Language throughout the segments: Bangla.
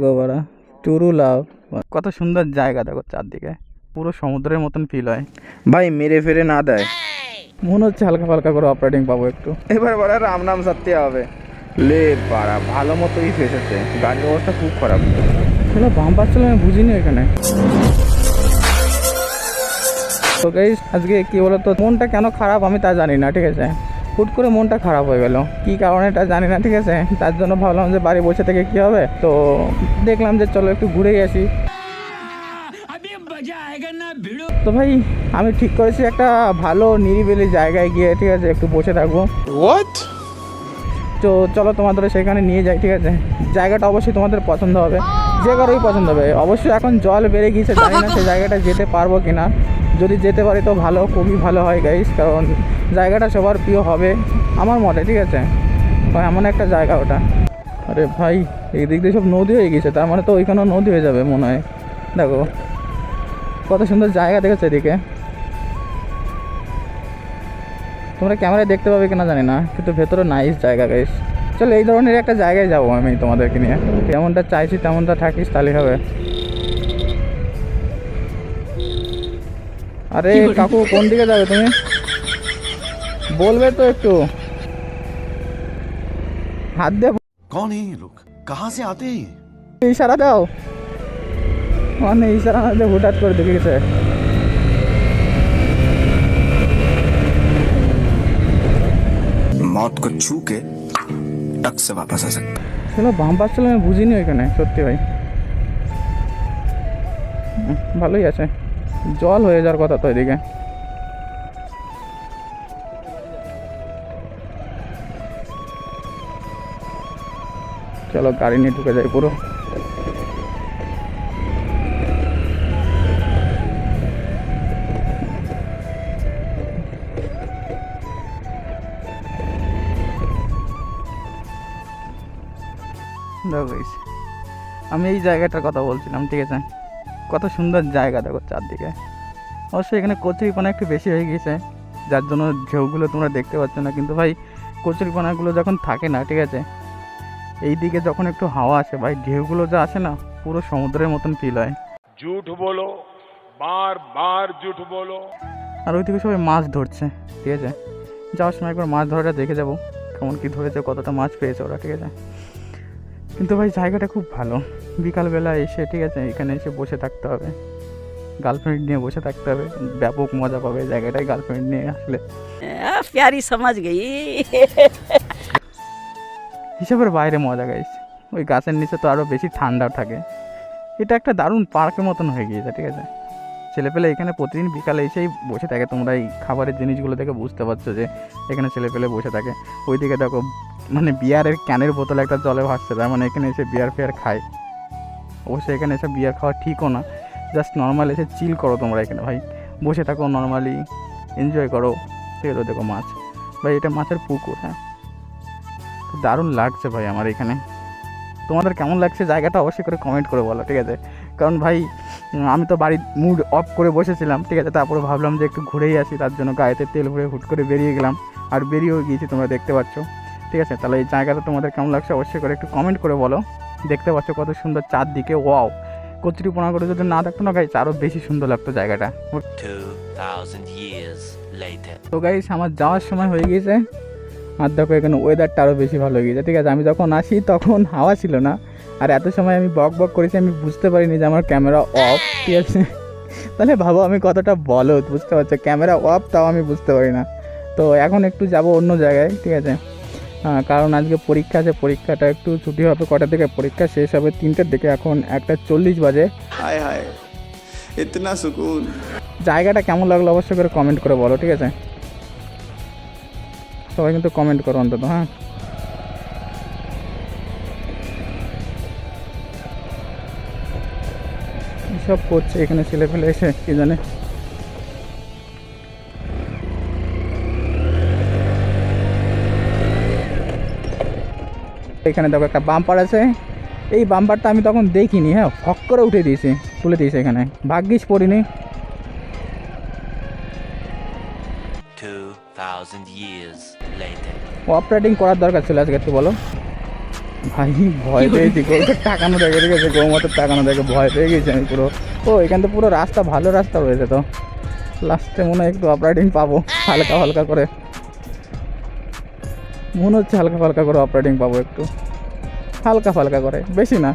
গোবরা টুরু লাভ, কত সুন্দর জায়গা দেখো চারদিকে, পুরো সমুদ্রের মতন ফিল হয় ভাই। মেরে ফেরে না দেয়, মনে হচ্ছে হালকা হালকা করে অপারেটিং পাবো একটু। এবার বড় রাম নাম সত্যি হবে লে পাড়া, ভালো মতোই ফেসেছে। গাড়ির অবস্থা খুব খারাপ, চলো বাম্পার ছিল আমি বুঝিনি এখানে। তো গাইস আজকে কি বলতো, মনটা কেন খারাপ আমি তা জানি না, ঠিক আছে। হুট করে মনটা খারাপ হয়ে গেল, কি কারণে এটা জানি না, ঠিক আছে। তার জন্য ভাবলাম যে বাড়ি বসে থেকে কি হবে, তো দেখলাম যে চলো একটু ঘুরেই আসি। তো ভাই আমি ঠিক করেছি একটা ভালো নিরিবিলি জায়গায় গিয়ে, ঠিক আছে, একটু বসে থাকবো। তো চলো তোমাদের সেখানে নিয়ে যাই, ঠিক আছে। জায়গাটা অবশ্যই তোমাদের পছন্দ হবে, যে কারোই পছন্দ হবে। অবশ্যই এখন জল বেড়ে গিয়েছে, জানি না সেই জায়গাটা যেতে পারবো কিনা। যদি যেতে পারি তো ভালো, খুবই ভালো হয় গাইস, কারণ জায়গাটা সবার প্রিয় হবে আমার মতে, ঠিক আছে। এমন একটা জায়গা ওটা। আরে ভাই এই দিক দিয়ে সব নদী হয়ে গেছে, তার মানে তো ওইখানেও নদী হয়ে যাবে মনে হয়। দেখো কত সুন্দর জায়গা দেখেছো এদিকে, তোমরা ক্যামেরায় দেখতে পাবে কিনা জানি না, কিন্তু ভেতরে নাইস জায়গা গাইস। চলো এই ধরনের একটা জায়গায় যাবো আমি তোমাদেরকে নিয়ে, যেমনটা চাইছি তেমনটা থাকিস তাহলে হবে। আরে কাকু কোন দিকে যাবে তুমি, বলবে তো একটু, হাত দিয়ে कौन है ये लोग, कहाँ से आते हैं? ইশারা দাও, মানে ইশারা না দিয়ে হুটহাট করে দেখে গেছে। मौत को छू के टक से वापस आ सकता है। চলো বাম্পার ছিল আমি বুঝিনি ওইখানে, সত্যি ভাই ভালোই আছে। জল হয়ে যাওয়ার কথা তো এদিকে। চলো গাড়ি নিয়ে ঢুকে যাই পুরো। আমি এই জায়গাটার কথা বলছিলাম, ঠিক আছে। কত সুন্দর জায়গা দেখো চারদিকে। অবশ্যই এখানে কচুরিপানা একটু বেশি হয়ে গিয়েছে, যার জন্য ঢেউগুলো তোমরা দেখতে পাচ্ছ না। কিন্তু ভাই কচুরিপানাগুলো যখন থাকে না, ঠিক আছে, এই দিকে যখন একটু হাওয়া আসে ভাই, ঢেউগুলো যা আসে না, পুরো সমুদ্রের মতন ফিল হয়। झूठ बोलो, बार बार झूठ बोलो। আর ওইদিকে সবাই মাছ ধরছে, ঠিক আছে। যাওয়ার সময় একবার মাছ ধরাটা দেখে যাবো, কেমন কী ধরেছে, কতটা মাছ পেয়েছে ওরা, ঠিক আছে। কিন্তু ভাই জায়গাটা খুব ভালো, বিকালবেলা এসে, ঠিক আছে, এখানে এসে বসে থাকতে হবে, গার্লফ্রেন্ড নিয়ে বসে থাকতে হবে, ব্যাপক মজা পাবে জায়গাটায় গার্লফ্রেন্ড নিয়ে আসলে। प्यारी समझ गई। হিসাবের বাইরে মজা গাইছে। ওই গাছের নিচে তো আরও বেশি ঠান্ডা থাকে। এটা একটা দারুণ পার্কের মতন হয়ে গিয়েছে, ঠিক আছে। ছেলেপেলে এখানে প্রতিদিন বিকালে এসেই বসে থাকে, তোমরা এই খাবারের জিনিসগুলো দেখে বুঝতে পারছো যে এখানে ছেলেপেলে বসে থাকে। ওইদিকে দেখো মানে বিয়ারের ক্যানের বোতল একটা জলে ভাসছে, তার মানে এখানে এসে বিয়ার ফিয়ার খায়। অবশ্যই এখানে এসে বিয়ার খাওয়া ঠিকও না, জাস্ট নর্মাল এসে চিল করো তোমরা এখানে ভাই, বসে থাকো নর্মালি, এনজয় করো, ঠিক আছে। দেখো মাছ ভাই, এটা মাছের পুকুর, হ্যাঁ, দারুণ লাগছে ভাই আমার এখানে। তোমাদের কেমন লাগছে জায়গাটা অবশ্যই করে কমেন্ট করে বলো, ঠিক আছে। কারণ ভাই আমি তো বাড়ির মুড অফ করে বসেছিলাম, ঠিক আছে। তারপরে ভাবলাম যে একটু ঘুরেই আসি, তার জন্য গায়েতে তেল ভরে হুট করে বেরিয়ে গেলাম, আর বেরিয়েও গিয়েছি, তোমরা দেখতে পাচ্ছ, ঠিক আছে। তাহলে এই জায়গাটা তোমাদের কেমন লাগছে অবশ্যই করে একটু কমেন্ট করে বলো। দেখতে পাচ্ছ কত সুন্দর চারদিকে, ওয়াও। কচুরিপানা করে যদি না থাকতো না গাইস, আরও বেশি সুন্দর লাগতো জায়গাটা। 2000 years later. তো গাইস আমার যাওয়ার সময় হয়ে গিয়েছে, আর দেখো এখানে ওয়েদারটা আরও বেশি ভালো হয়ে গিয়েছে, ঠিক আছে। আমি যখন আসি তখন হাওয়া ছিল না, আর এত সময় আমি বক বক করেছি, আমি বুঝতে পারিনি যে আমার ক্যামেরা অফ, ঠিক আছে। তাহলে ভাবো আমি কতটা বলদ, বুঝতে পারছো, ক্যামেরা অফ তাও আমি বুঝতে পারি না। তো এখন একটু যাব অন্য জায়গায়, ঠিক আছে। কারণ আজকে পরীক্ষা আছে, পরীক্ষাটা একটু ছুটি হবে, কটার দিকে পরীক্ষা শেষ হবে, 3টের দিকে, এখন 1:40 বাজে। हाय हाय इतना सुकून। জায়গাটা কেমন লাগলো অবশ্যই করে কমেন্ট করে বলো, ঠিক আছে। সবাই কিন্তু কমেন্ট করো অন্তত, হ্যাঁ। সব করছে এখানে ছেলে ফেলে এসে, কি জানে। এখানে দেখো একটা বাম্পার আছে, এই বাম্পারটা আমি তখন দেখিনি, হ্যাঁ, ফক করে উঠে দিয়েছি, তুলে দিয়েছি এখানে, ভাগ্যিস পড়িনি। 2000 years later. অপারেটিং করার দরকার ছিল আজকে, একটু বলো। ভাই ভয় পেয়েছি, গরুটা টাকানো দেখে, ঠিক আছে, গৌমাতার টাকানো দেখে ভয় পেয়ে গেছি আমি পুরো। ও এখান থেকে পুরো রাস্তা, ভালো রাস্তা রয়েছে তো, লাস্টে মনে হয় একটু আপ রাইডিং পাবো হালকা হালকা করে, মনে হচ্ছে হালকা হালকা করে আপ রাইডিং পাবো, একটু হালকা হালকা করে, বেশি না।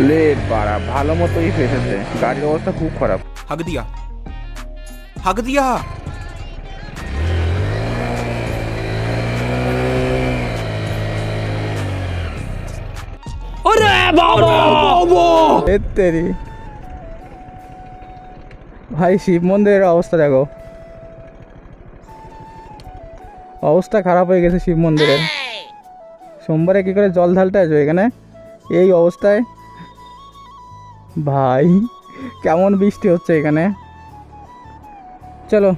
লে বাড়া, ভালো মতোই ফেসেছে, গাড়ির অবস্থা খুব খারাপ। हक दिया हक दिया এর তেরি ভাই, শিব মন্দিরের অবস্থা দেখো, অবস্থা খারাপ হয়ে গেছে শিব মন্দিরের। সোমবারে কি করে জল ঢালতে আসবে এখানে এই অবস্থায়? ভাই কেমন বৃষ্টি হচ্ছে এখানে। চলো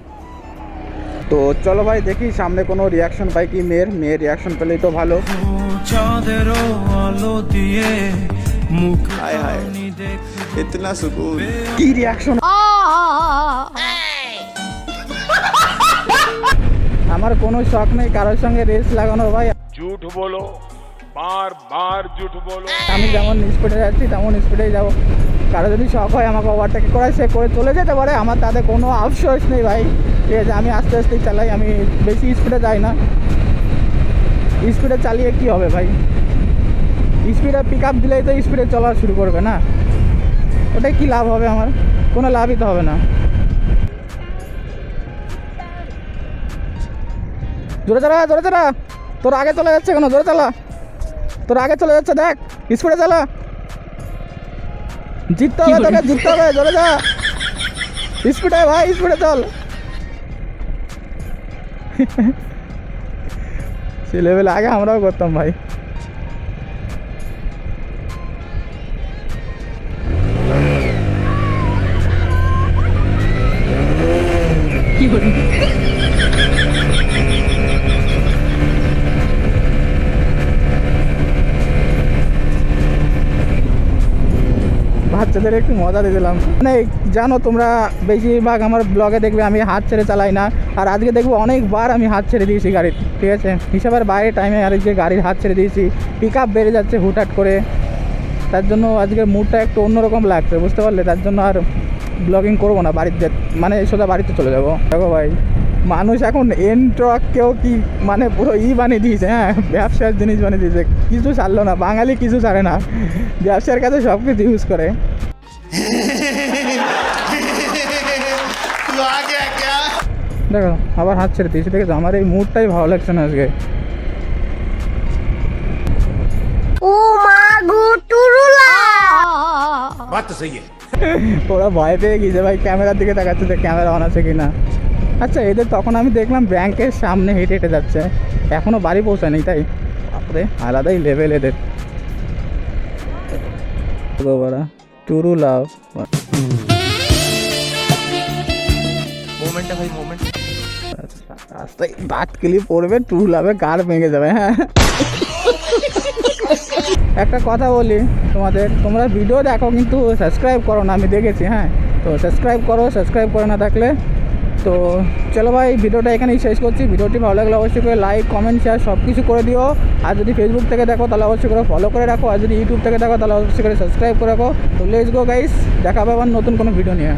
তো, চলো ভাই দেখি সামনে কোনো রিয়াকশন পাই কি মেয়ের রিয়াকশন পেলেই তো ভালো। हाय हाय इतना सुकून। কি রিয়াকশন? আমার কোনো শখ নেই কারোর সঙ্গে রেস লাগানোর ভাই, झूठ बोलो, बार बार झूठ बोलो। আমি যেমন স্পিডে যাচ্ছি তেমন স্পিডেই যাবো। কারো যদি শখ হয় আমাকে ওভারটেক করে সে করে চলে যেতে পারে, আমার তাতে কোনো আফসোস নেই ভাই, ঠিক আছে। আমি আস্তে আস্তেই চালাই, আমি বেশি স্পিডে যাই না। স্পিডে চালিয়ে কি হবে ভাই, স্পিডে পিক আপ দিলেই তো স্পিডে চলা শুরু করবে না, ওটাই কি লাভ হবে আমার? কোনো লাভই তো হবে না। জোরে চালা, জোরে চালা, তোর আগে চলে যাচ্ছে কেন? জোরে চালা, তোর আগে চলে যাচ্ছে, দেখ স্পিডে চালা, জিততে হবে তোকে, জিততে হবে, জোরে যা, স্পিডে ভাই, স্পিডে চল। সে লেভেল আগে আমরাও করতাম ভাই। বাচ্চাদের একটু মজা দিয়ে দিলাম। মানে জানো তোমরা, বেশিরভাগ আমার ব্লগে দেখবে আমি হাত ছেড়ে চালাই না, আর আজকে দেখবো অনেকবার আমি হাত ছেড়ে দিয়েছি গাড়ির, ঠিক আছে। হিসাবের বাইরে টাইমে আজকে গাড়ির হাত ছেড়ে দিয়েছি, পিক আপ বেড়ে যাচ্ছে হুটহাট করে, তার জন্য আজকের মুডটা একটু অন্যরকম লাগছে, বুঝতে পারলে। তার জন্য আর ব্লগিং করবো না, বাড়িতে মানে সোজা বাড়িতে চলে যাবো। দেখো ভাই, মানুষ এখন এনট্রককেও কি মানে পুরো বানিয়ে দিয়েছে, হ্যাঁ, ব্যবসার জিনিস বানিয়ে দিয়েছে, কিছু ছাড়লো না, বাঙালি কিছু ছাড়ে না, ব্যবসার কাছে সব কিছু ইউজ করে। দেখো আবার হাত ছেড়ে দিয়েছি, দেখেছো, আমার এই মুডটাই ভালো লাগছে না আজকে। ওরা ভয় পেয়ে গেছে ভাই, ক্যামেরার দিকে তাকাচ্ছে যে ক্যামেরা অন আছে কিনা। আচ্ছা এদের তখন আমি দেখলাম ব্যাংকের সামনে হেঁটে হেঁটে যাচ্ছে, এখনো বাড়ি পৌঁছায়নি, তাই বাপরে আলাদাই লেভেল এদের। টুরু লাভ मोमेंट है भाई मोमेंट। রাস্তায় বাট কেলি পড়বে, টুরু লাভে গাড় ভেঙে যাবে। হ্যাঁ একটা কথা বলি তোমাদের, তোমরা ভিডিও দেখো কিন্তু সাবস্ক্রাইব করো না, আমি দেখেছি, হ্যাঁ। তো সাবস্ক্রাইব করো, সাবস্ক্রাইব করে না থাকলে। তো চলো ভাই, ভিডিওটা এখানেই শেষ করছি। ভিডিওটি ভালো লাগলে অবশ্যই করে লাইক, কমেন্ট, শেয়ার সব কিছু করে দিও। আর যদি ফেসবুক থেকে দেখো তাহলে অবশ্যই করে ফলো করে রাখো, আর যদি ইউটিউব থেকে দেখো তাহলে অবশ্যই করে সাবস্ক্রাইব করে রাখো। তো লেটস গো গাইস, দেখা হবে আবার নতুন কোনো ভিডিও নিয়ে।